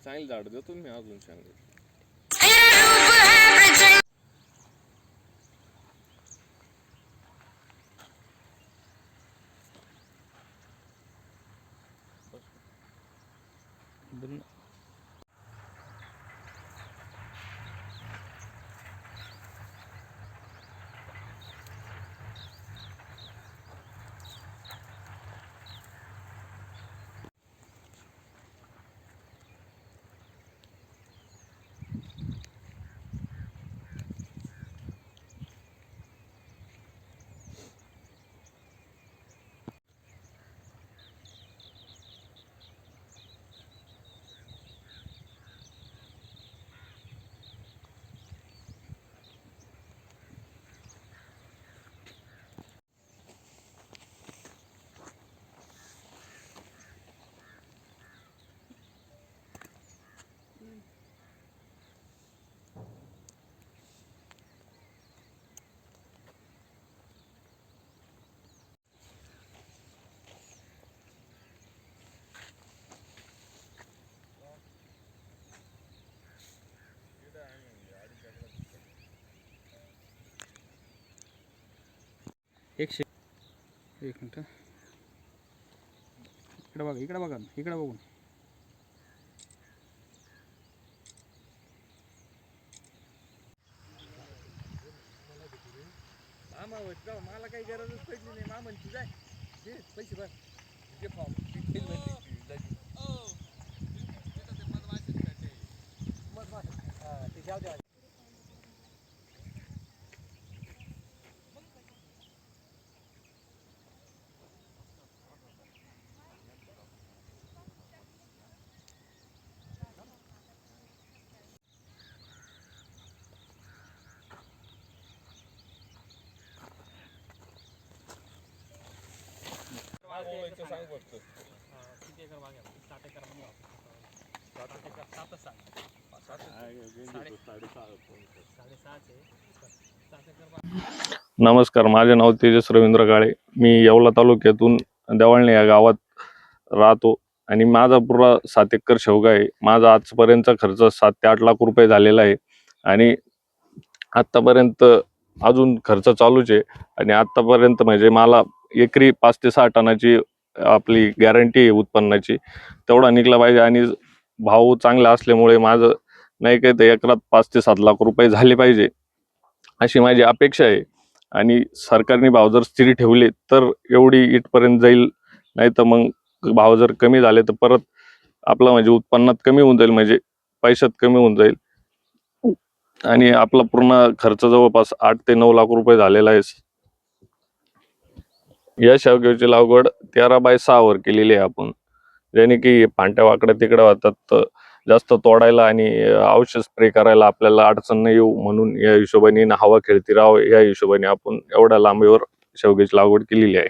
चांगली झाड देतो मी अजून सांगेल. एक मिनिट, इकडे बघा, इकडे बघा, इकडे बघून. मामा मला काही गरजच पडली नाही. मामांची जाय दे पैसे भर ते फॉर्म सांग फक्त. किती एकर बाग आहे? 7 एकर बाग आहे. 7.5. नमस्कार, माझे नाव तेजस रवींद्र काळे. मी येवला तालुक्यातून देवाळणे या गावात राहतो आणि माझा पुरा 7 एकर शेवगा आहे. माझा आजपर्यंतचा खर्च 7 ते 8 लाख रुपये झालेला आहे आणि आत्तापर्यंत अजून खर्च चालूच आहे. आणि आत्तापर्यंत म्हणजे मला एकरी 5 ते 6 टनाची आपली गॅरंटी आहे उत्पन्नाची, तेवढा निघला पाहिजे. आणि भाव चांगला असल्यामुळे माझं नाही काही तर एकरात 5 ते 7 लाख रुपये झाले पाहिजे अशी माझी अपेक्षा आहे. आणि सरकारने भाव जर स्थिर ठेवले तर एवढी इथपर्यंत जाईल, नाही तर मग भाव जर कमी झाले तर परत आपला म्हणजे उत्पन्नात कमी होऊन जाईल, म्हणजे पैशात कमी होऊन जाईल. आणि आपला पूर्ण खर्च जवळपास 8 ते 9 लाख रुपये झालेला आहे. या शेवग्याची लागवड 13x6 वर केलेली आहे आपण, ज्याने की पांट्या वाकड्या तिकडे होतात तर जास्त तोडायला आणि औषध स्प्रे करायला आपल्याला अडचण नाही येऊ म्हणून या हिशोबाने हवा खेळती राहावं या हिशोबाने आपण एवढ्या लांबीवर शेवग्याची लागवड केलेली आहे.